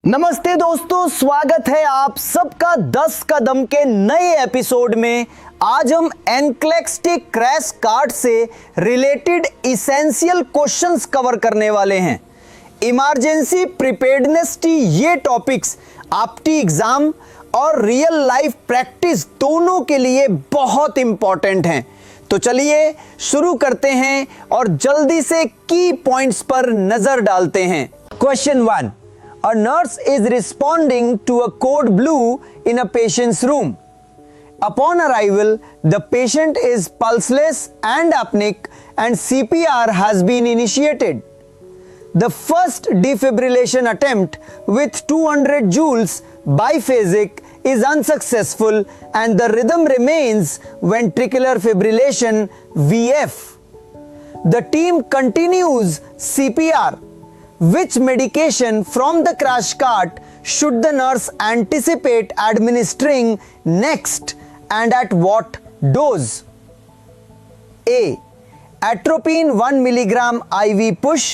नमस्ते दोस्तों, स्वागत है आप सबका 10 कदम के नए एपिसोड में। आज हम एनक्लेक्स क्रैश कार्ड से रिलेटेड इसेंशियल क्वेश्चंस कवर करने वाले हैं। इमरजेंसी प्रिपेयर्डनेस की ये टॉपिक्स आपकी एग्जाम और रियल लाइफ प्रैक्टिस दोनों के लिए बहुत इंपॉर्टेंट हैं। तो चलिए शुरू करते हैं और जल्दी से की पॉइंट्स पर नजर डालते हैं। Question 1, A nurse is responding to a code blue in a patient's room. Upon arrival, the patient is pulseless and apneic and CPR has been initiated. The first defibrillation attempt with 200 joules biphasic is unsuccessful and the rhythm remains ventricular fibrillation VF. The team continues CPR. Which medication from the crash cart should the nurse anticipate administering next and at what dose? A. Atropine 1 mg IV push.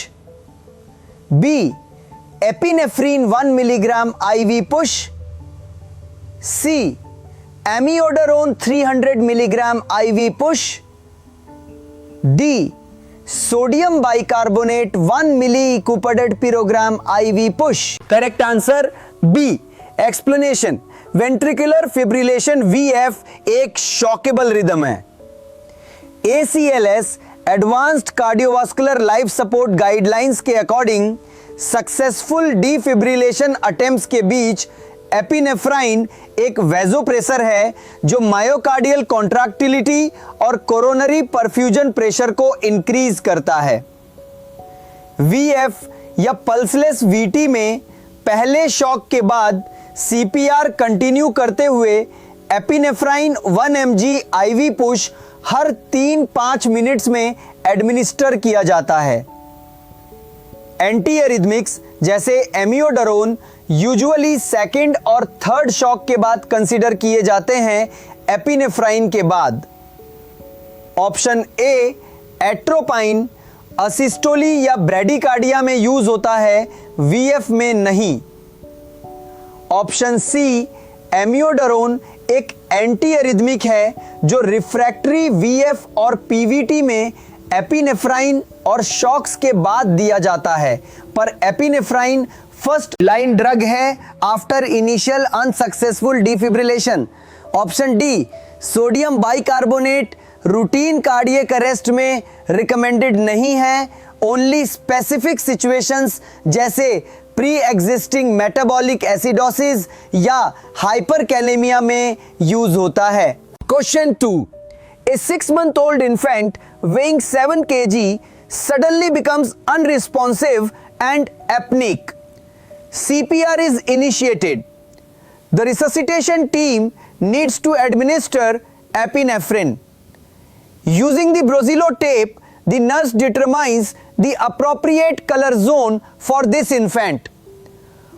B. Epinephrine 1 mg IV push. C. Amiodarone 300 mg IV push. D. Sodium bicarbonate 1 मिली कुपडेड पिरोग्राम IV push. Correct answer B. Explanation, ventricular fibrillation VF एक shockable rhythm है। ACLS advanced cardiovascular life support guidelines के according successful defibrillation attempts के बीच epinephrine एक vasopressor है जो मायोकार्डियल कॉन्ट्रैक्टिलिटी और कोरोनरी परफ्यूजन प्रेशर को इंक्रीज करता है। VF या पल्सलेस VT में पहले शॉक के बाद CPR कंटिन्यू करते हुए एपिनेफ्राइन 1 mg IV पुश हर 3-5 मिनट्स में एडमिनिस्टर किया जाता है। एंटी एरिथमिक्स जैसे एमियोडरोन यूजुअली सेकेंड और थर्ड शॉक के बाद कंसीडर किए जाते हैं एपिनेफ्राइन के बाद। ऑप्शन ए एट्रोपाइन असिस्टोली या ब्रेडिकार्डिया में यूज होता है, VF में नहीं। ऑप्शन सी एमियोडरोन एक एंटी एरिथमिक है जो रिफ्रैक्टरी VF और PVT में एपिनेफ्राइन और शॉक्स के बाद दिया जाता है, पर एपिनेफ्राइन फर्स्ट लाइन ड्रग है after initial unsuccessful defibrillation. Option D sodium bicarbonate routine cardiac arrest में रिकमेंडेड नहीं है, ओनली स्पेसिफिक सिचुएशंस जैसे प्री एग्जिस्टिंग मेटाबॉलिक एसिडोसिस या हाइपरकैलेमिया में यूज होता है। Question 2, A 6-month-old infant weighing 7 kg suddenly becomes unresponsive and apneic. CPR is initiated. The resuscitation team needs to administer epinephrine. Using the Brozilo tape, the nurse determines the appropriate color zone for this infant.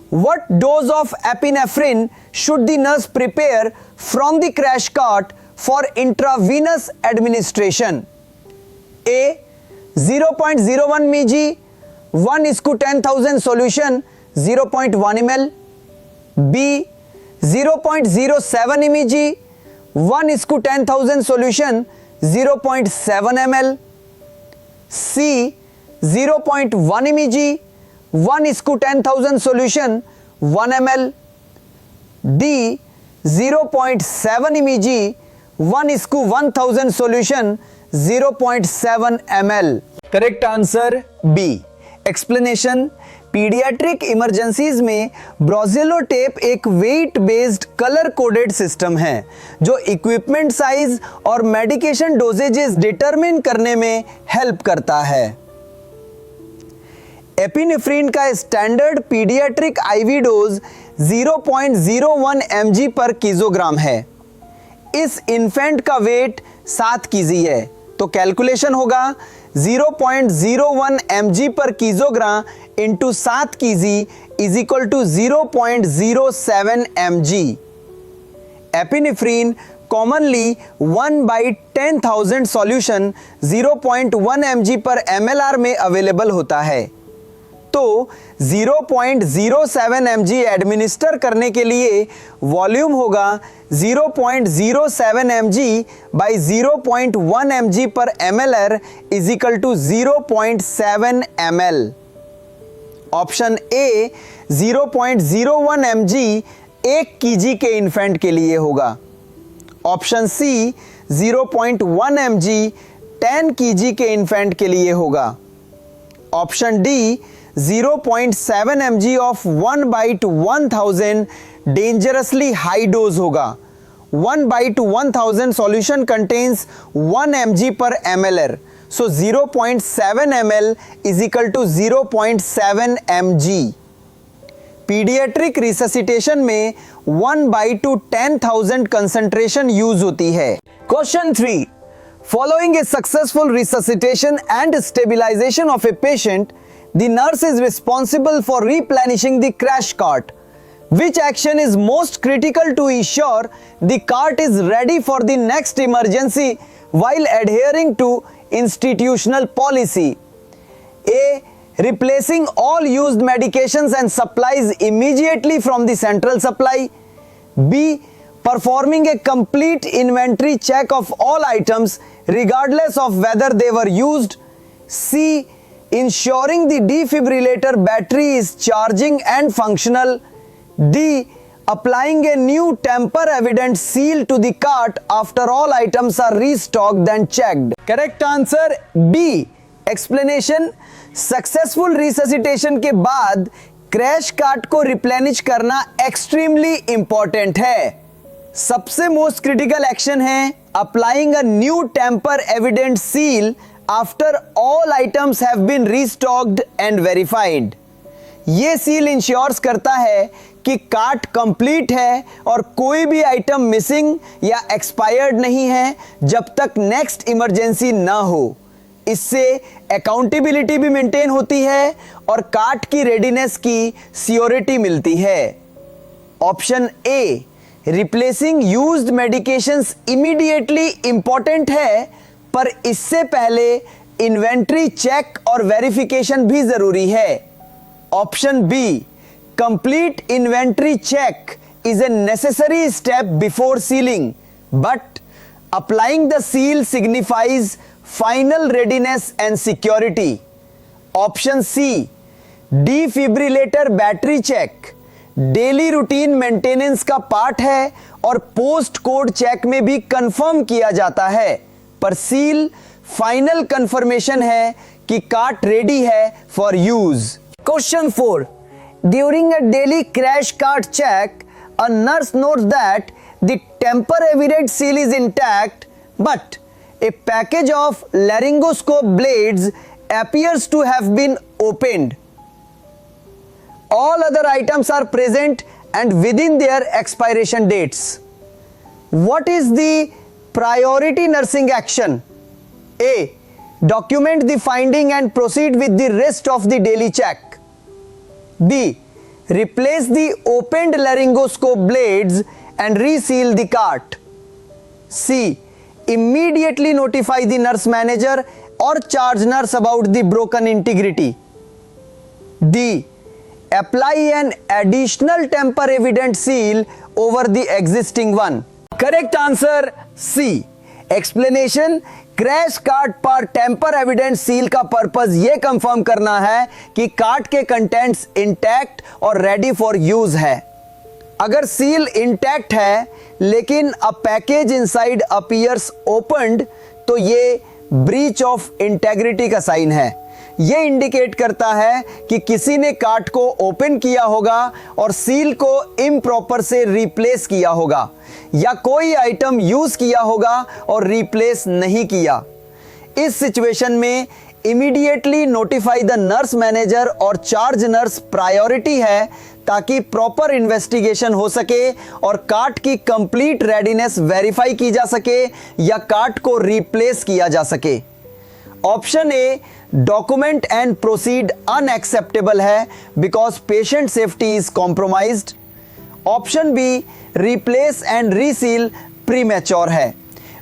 What dose of epinephrine should the nurse prepare from the crash cart for intravenous administration? A 0.01 mg 1:10,000 solution 0.1 ml. B 0.07 mg 1:10,000 solution 0.7 ml. C 0.1 mg 1:10,000 solution 1 ml. D 0.7 mg 1:1000 solution 0.7 ml. Correct answer B. Explanation, paediatric emergencies में Broselow tape एक weight based colour coded system है जो equipment size और medication dosages determine करने में help करता है। Epinephrine का standard paediatric IV dose 0.01 mg पर किलोग्राम है। इस इन्फेंट का वेट 7 kg है, तो कैलकुलेशन होगा 0.01 mg पर kilogram into 7 kg is equal to 0.07 mg। Epinephrine commonly 1/10,000 solution 0.1 mg पर MLR में अवेलेबल होता है। तो 0.07 mg एडमिनिस्टर करने के लिए वॉल्यूम होगा 0.07 mg बाई 0.1 mg पर ml is equal to 0.7 ml। Option A 0.01 mg 1 kg के इन्फेंट के लिए होगा। ऑप्शन सी 0.1 mg 10 kg के इन्फेंट के लिए होगा। Option D 0.7 mg of 1/1000 dangerously high dose होगा। 1/1000 सॉल्यूशन कंटेन्स 1 mg पर ml, so 0.7 ml is equal to 0.7 mg। Paediatric resuscitation में 1/10,000 कंसंट्रेशन यूज होती है। Question 3, following a successful resuscitation and stabilization of a patient, the nurse is responsible for replenishing the crash cart. Which action is most critical to ensure the cart is ready for the next emergency while adhering to institutional policy? A. Replacing all used medications and supplies immediately from the central supply. B. Performing a complete inventory check of all items regardless of whether they were used. C. Ensuring the defibrillator battery is charging and functional. D. Applying a new tamper evident seal to the cart after all items are restocked and checked. Correct answer B. Explanation: successful resuscitation के बाद crash cart को replenish करना extremely important है। सबसे most critical action है applying a new tamper evident seal after all items have been restocked and verified. ये seal ensures करता है कि कार्ट कंप्लीट है और कोई भी आइटम मिसिंग या एक्सपायर्ड नहीं है जब तक नेक्स्ट इमरजेंसी ना हो। इससे अकाउंटेबिलिटी भी मेंटेन होती है और कार्ट की रेडीनेस की सियोरिटी मिलती है। ऑप्शन ए replacing used medications immediately important है, पर इससे पहले इन्वेंट्री चेक और वेरिफिकेशन भी जरूरी है। Option B complete inventory check is a necessary step before sealing, but applying the seal signifies final readiness and security. Option C defibrillator battery check daily routine maintenance का part है और post code check में भी confirm किया जाता है, पर seal final confirmation है कि कार्ट रेडी है for use. Question 4, during a daily crash cart check a nurse notes that the tamper evident seal is intact but a package of laryngoscope blades appears to have been opened. All other items are present and within their expiration dates. What is the priority nursing action? A. Document the finding and proceed with the rest of the daily check. B. Replace the opened laryngoscope blades and reseal the cart. C. Immediately notify the nurse manager or charge nurse about the broken integrity. D. Apply an additional tamper evident seal over the existing one. Correct answer C. Explanation: crash cart पर temper evident seal का purpose ये confirm करना है कि cart के contents intact और ready for use है। अगर सील इंटैक्ट है लेकिन a package inside appears opened, तो ये ब्रीच ऑफ इंटेग्रिटी का साइन है। ये इंडिकेट करता है कि किसी ने कार्ट को ओपन किया होगा और सील को इम्प्रॉपर से रिप्लेस किया होगा, या कोई आइटम यूज किया होगा और रिप्लेस नहीं किया। इस सिचुएशन में immediately notify the nurse manager और चार्ज नर्स प्रायोरिटी है, ताकि प्रॉपर इन्वेस्टिगेशन हो सके और कार्ट की कंप्लीट रेडीनेस वेरीफाई की जा सके या कार्ट को रिप्लेस किया जा सके। Option A document and proceed unacceptable है because patient safety is compromised. Option B replace and reseal premature है।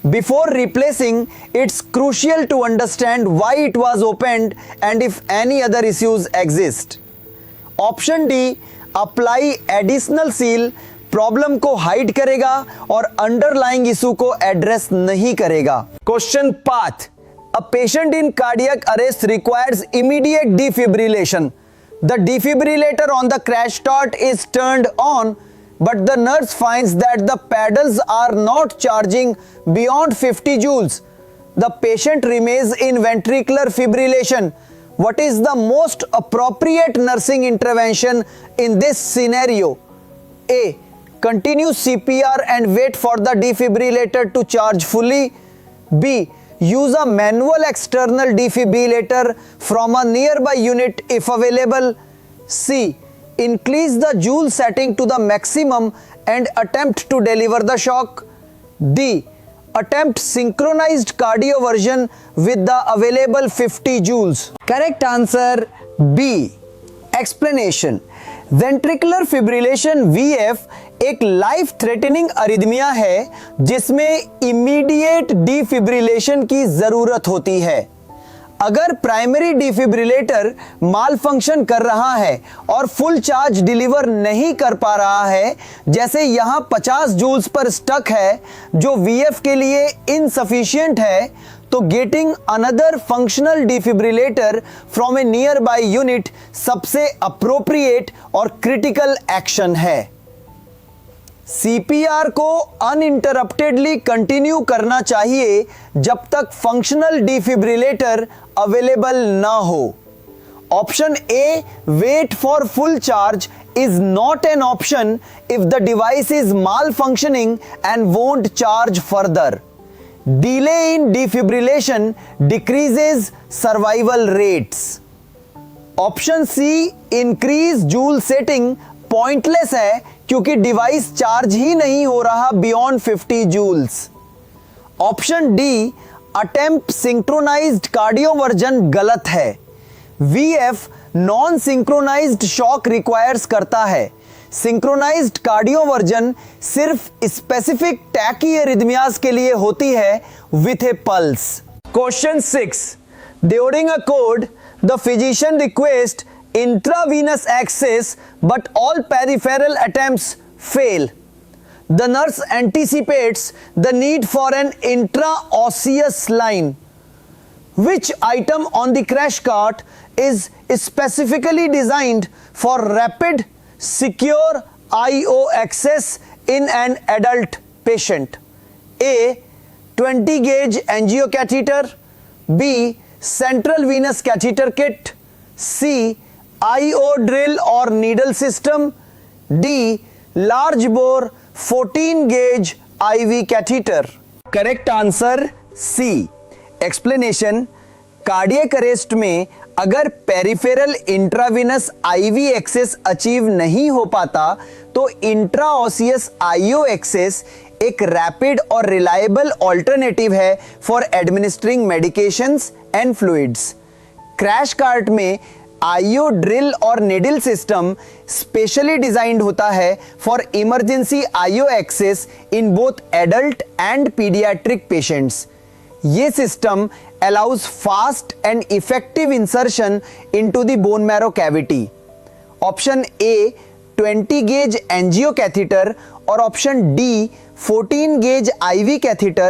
Before replacing, it's crucial to understand why it was opened and if any other issues exist. Option D, apply additional seal, problem को hide करेगा और underlying issue को address नहीं करेगा. Question 5. A patient in cardiac arrest requires immediate defibrillation. The defibrillator on the crash cart is turned on, but the nurse finds that the paddles are not charging beyond 50 joules. The patient remains in ventricular fibrillation. What is the most appropriate nursing intervention in this scenario? A. Continue CPR and wait for the defibrillator to charge fully. B. Use a manual external defibrillator from a nearby unit if available. C. Increase the joule setting to the maximum and attempt to deliver the shock. D. Attempt synchronized cardioversion with the available 50 joules. Correct answer B. Explanation. Ventricular fibrillation VF एक life threatening arrhythmia है जिसमें immediate defibrillation की जरूरत होती है. अगर primary defibrillator माल function कर रहा है और फुल चार्ज डिलीवर नहीं कर पा रहा है, जैसे यहां 50 जूल्स पर स्टक है जो VF के लिए इनसफिशिएंट है, तो getting another functional defibrillator from a nearby unit सबसे अप्रोप्रिएट और क्रिटिकल एक्शन है. CPR को अनइंटरप्टेडली कंटिन्यू करना चाहिए जब तक फंक्शनल डिफिब्रिलेटर अवेलेबल ना हो. Option A, wait for full charge, is not an option if the device is malfunctioning and won't charge further. Delay in defibrillation decreases survival rates. Option C, increase joule setting, pointless है क्योंकि device charge ही नहीं हो रहा beyond 50 joules. Option D, attempt synchronised cardioversion, गलत है. VF non synchronised shock requires करता है. सिंक्रोनाइज्ड कार्डियोवर्जन सिर्फ स्पेसिफिक टैकीएरिथमियाज के लिए होती है with a pulse. Question 6. During a code the physician requests intravenous access but all peripheral attempts fail. The nurse anticipates the need for an intraosseous line. Which item on the crash cart is specifically designed for rapid, secure IO access in an adult patient? A. 20 gauge angiocatheter. B. Central venous catheter kit. C. IO drill or needle system. D. Large bore 14 gauge IV catheter. Correct answer C. Explanation. Cardiac arrest में अगर peripheral intravenous IV access achieve नहीं हो पाता तो intraosseous IO access एक rapid और reliable alternative है for administering medications and fluids. Crash cart में आईओ ड्रिल और निडल सिस्टम स्पेशली डिजाइंड होता है for emergency IO access in both adult and paediatric patients. ये system allows fast and effective insertion into the bone marrow cavity. Option A, 20 gauge angiocatheter और option D, 14 gauge IV catheter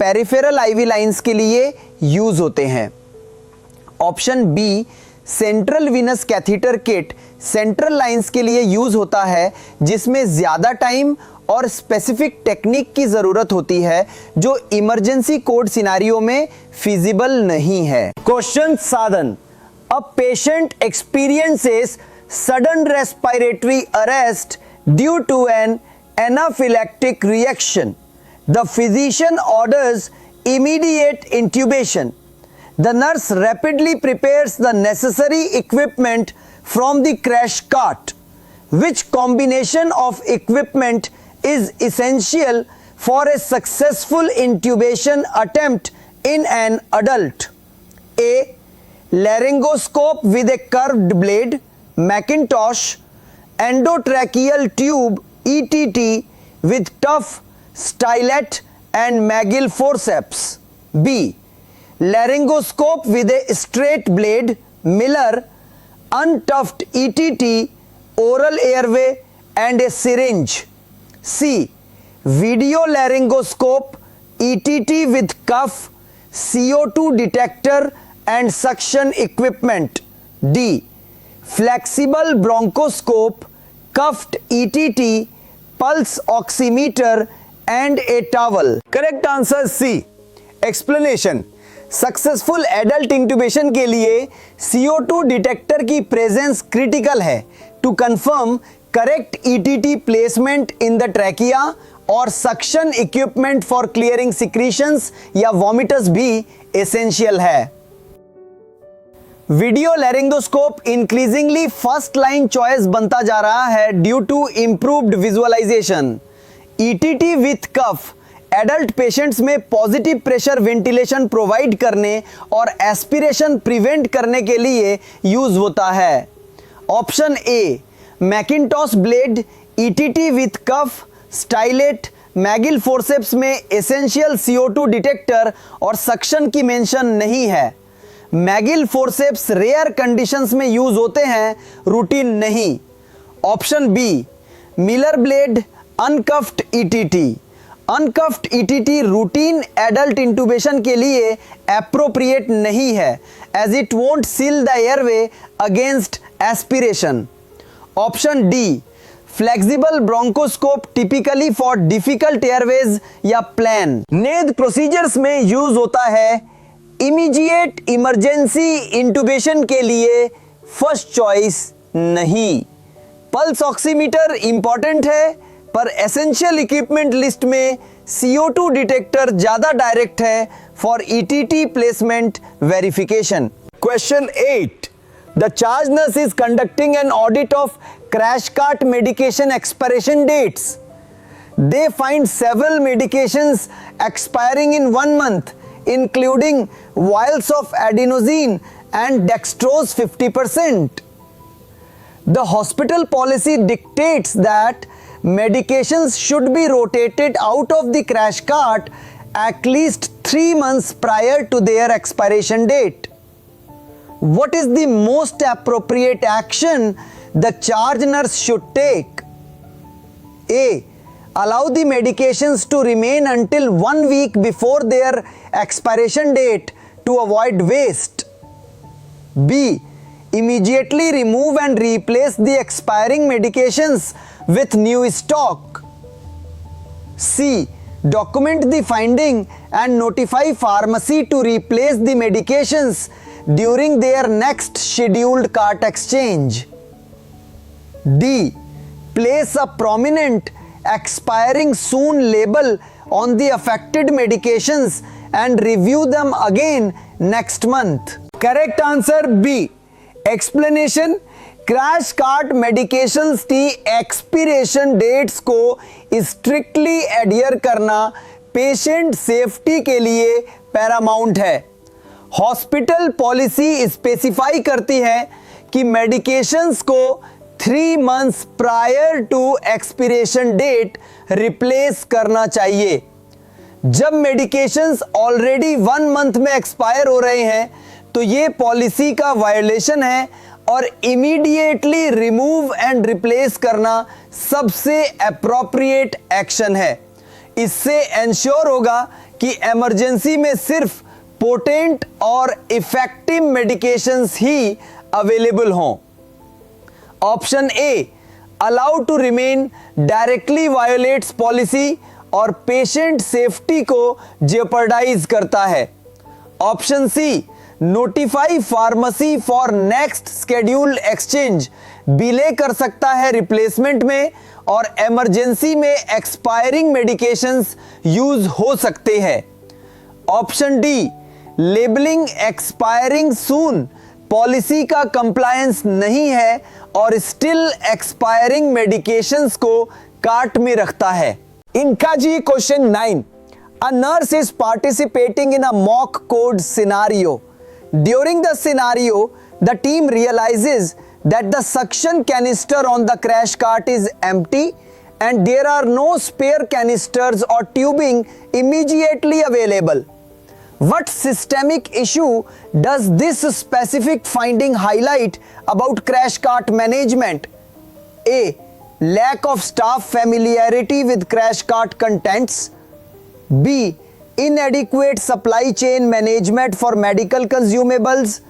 peripheral IV lines के लिए use होते हैं. Option B, central Venus catheter kit central lines के लिए use होता है जिसमें ज्यादा टाइम और स्पेसिफिक टेक्निक की जरूरत होती है जो इमरजेंसी कोड सिनेरियो में फिजिबल नहीं है. Question 7. A patient experiences sudden respiratory arrest due to an anaphylactic reaction. The physician orders immediate intubation. The nurse rapidly prepares the necessary equipment from the crash cart. Which combination of equipment is essential for a successful intubation attempt in an adult? A. Laryngoscope with a curved blade, Macintosh, endotracheal tube ETT with tough stylet and Magill forceps. B. Laryngoscope with a straight blade, Miller, untuft ETT, oral airway and a syringe. C. Video laryngoscope, ETT with cuff, CO2 detector and suction equipment. D. Flexible bronchoscope, cuffed ETT, pulse oximeter and a towel. Correct answer C. Explanation. Successful adult intubation के लिए CO2 detector की presence critical है to confirm correct ETT placement in the trachea और suction equipment for clearing secretions या vomitus भी essential है। Video laryngoscope increasingly first line choice बनता जा रहा है due to improved visualisation. ETT with cuff adult patients में पॉजिटिव प्रेशर वेंटिलेशन प्रोवाइड करने और एस्पिरेशन प्रिवेंट करने के लिए यूज होता है। Option A Macintosh blade, ETT with cuff, stylet, Magill forceps में एसेंशियल CO2 डिटेक्टर और सक्शन की मेंशन नहीं है। मैगिल फोर्सेप्स रेयर कंडीशंस में यूज होते हैं, रूटीन नहीं। Option B Miller blade, uncuffed ETT। Uncuffed ETT routine adult intubation के लिए एप्रोप्रिएट नहीं है as it won't seal the airway against aspiration. Option D flexible bronchoscope typically for difficult airways या plan. Neither procedures में use होता है। Immediate emergency intubation के लिए फर्स्ट चॉइस नहीं। पल्स ऑक्सीमीटर इंपॉर्टेंट है पर एसेंशियल इक्विपमेंट लिस्ट में CO2 डिटेक्टर ज्यादा डायरेक्ट है for ETT placement verification. Question 8. The charge nurse is conducting an audit of crash cart medication expiration dates. They find several medications expiring in 1 month, including vials of adenosine and dextrose 50%. The hospital policy dictates that medications should be rotated out of the crash cart at least 3 months prior to their expiration date. What is the most appropriate action the charge nurse should take? A. Allow the medications to remain until 1 week before their expiration date to avoid waste. B. Immediately remove and replace the expiring medications with new stock. C. Document the finding and notify pharmacy to replace the medications during their next scheduled cart exchange. D. Place a prominent expiring soon label on the affected medications and review them again next month. Correct answer B. Explanation. Crash cart medications की expiration dates को strictly adhere करना patient safety के लिए Paramount है। Hospital policy specify करती है कि medications को 3 months prior to expiration date replace करना चाहिए। जब मेडिकेशंस ऑलरेडी 1 मंथ में एक्सपायर हो रहे हैं तो ये पॉलिसी का वायलेशन है और इमीडिएटली रिमूव एंड रिप्लेस करना सबसे एप्रोप्रिएट एक्शन है। इससे एंश्योर होगा कि इमरजेंसी में सिर्फ पोटेंट और इफेक्टिव मेडिकेशंस ही अवेलेबल हों। Option A allow to remain directly violates policy और पेशेंट सेफ्टी को जेपर्डाइज करता है। Option C notify pharmacy for next scheduled exchange delay कर सकता है रिप्लेसमेंट में और इमरजेंसी में एक्सपायरिंग मेडिकेशंस यूज हो सकते हैं। Option D labelling expiring soon policy का कंप्लायंस नहीं है और स्टिल एक्सपायरिंग मेडिकेशंस को कार्ट में रखता है। इनका जी question 9 a nurse is participating in a mock code scenario. During the scenario, the team realizes that the suction canister on the crash cart is empty and there are no spare canisters or tubing immediately available. What systemic issue does this specific finding highlight about crash cart management? A. Lack of staff familiarity with crash cart contents. B. Inadequate supply chain management for medical consumables.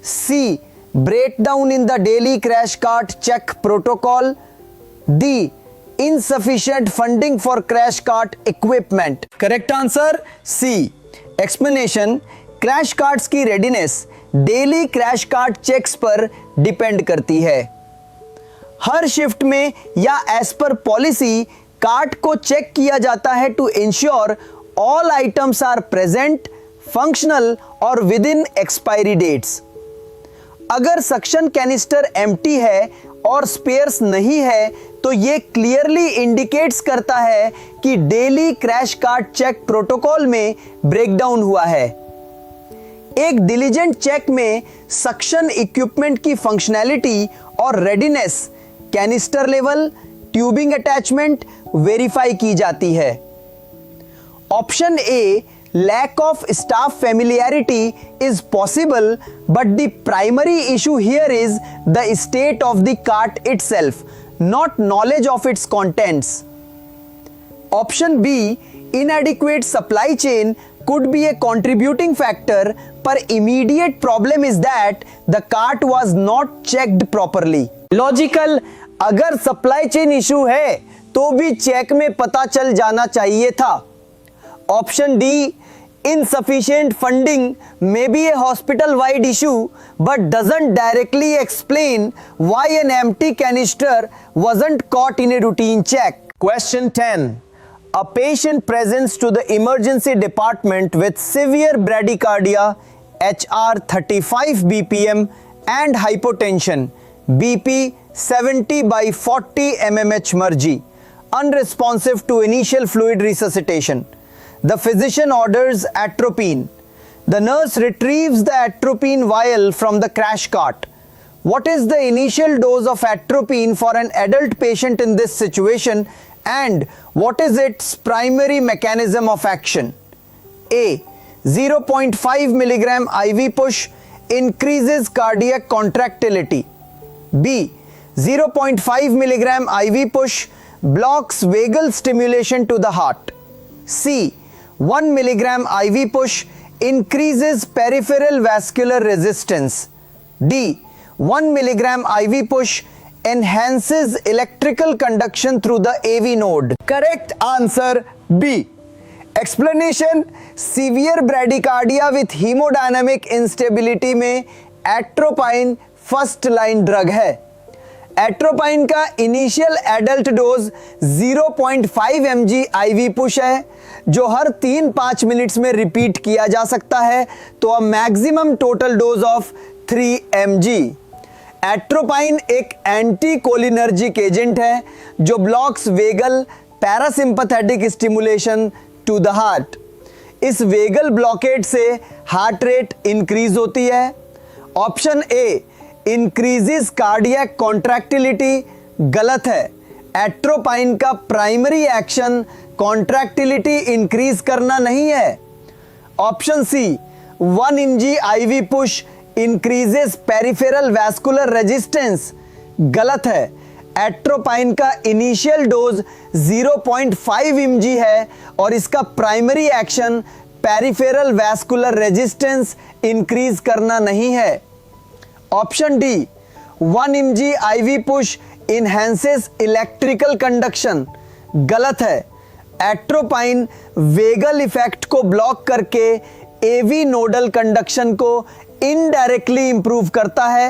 C. Breakdown in the daily crash cart check protocol. D. Insufficient funding for crash cart equipment. Correct answer C. Explanation: crash carts की readiness daily crash cart checks पर depend करती है। हर shift में या as per policy cart को check किया जाता है to ensure all items are present, functional और विद इन एक्सपायरी डेट्स। अगर सक्शन कैनिस्टर एम्प्टी है और स्पेयर्स नहीं है तो ये क्लियरली इंडिकेट्स करता है कि daily crash cart check protocol में ब्रेकडाउन हुआ है। एक डिलीजेंट चेक में सक्शन इक्विपमेंट की फंक्शनैलिटी और readiness, canister level, tubing attachment verify की जाती है। Option A, lack of staff familiarity is possible, but the primary issue here is the state of the cart itself, not knowledge of its contents. Option B, inadequate supply chain could be a contributing factor, but immediate problem is that the cart was not checked properly. Logical, अगर supply chain issue है तो भी check में पता चल जाना चाहिए था। Option D, insufficient funding may be a hospital-wide issue but doesn't directly explain why an empty canister wasn't caught in a routine check. Question 10. A patient presents to the emergency department with severe bradycardia, HR 35 BPM and hypotension, BP 70/40 mmH mergy, unresponsive to initial fluid resuscitation. The physician orders atropine. The nurse retrieves the atropine vial from the crash cart. What is the initial dose of atropine for an adult patient in this situation and what is its primary mechanism of action? A. 0.5 milligram IV push increases cardiac contractility. B. 0.5 milligram IV push blocks vagal stimulation to the heart. C. 1 milligram IV push increases peripheral vascular resistance. D. 1 milligram IV push enhances electrical conduction through the AV node. Correct answer B. Explanation: severe bradycardia with hemodynamic instability में atropine first line drug है। Atropine का initial adult dose 0.5 mg IV push है जो हर 3-5 minutes में repeat किया जा सकता है, तो a maximum total dose of 3 mg। Atropine एक एंटी कोलिनर्जिक एजेंट है जो blocks vagal parasympathetic stimulation to the heart. इस वेगल ब्लॉकेट से हार्ट रेट इंक्रीज होती है। Option A, increases cardiac contractility, गलत है। एट्रोपाइन का प्राइमरी एक्शन कॉन्ट्रैक्टिलिटी इंक्रीज करना नहीं है। Option C, 1 mg IV push increases peripheral vascular resistance, गलत है। एट्रोपाइन का इनिशियल डोज 0.5 mg है और इसका primary action peripheral vascular resistance increase करना नहीं है। Option D, 1 mg IV push enhances electrical conduction, गलत है। एट्रोपाइन वेगल इफेक्ट को ब्लॉक करके एवी नोडल कंडक्शन को इनडायरेक्टली इंप्रूव करता है,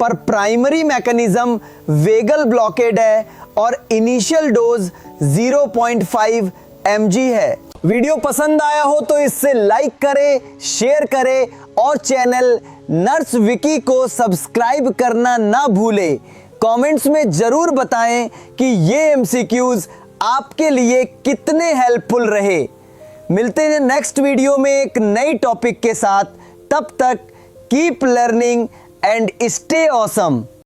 पर प्राइमरी मैकेनिज्म वेगल ब्लॉकेड है और इनिशियल डोज 0.5 mg है। वीडियो पसंद आया हो तो इससे लाइक करें, शेयर करें और चैनल नर्स विकी को सब्सक्राइब करना ना भूलें। कमेंट्स में जरूर बताएं कि ये एमसीक्यूज आपके लिए कितने हेल्पफुल रहे। मिलते हैं नेक्स्ट वीडियो में एक नई टॉपिक के साथ। तब तक keep learning and stay awesome.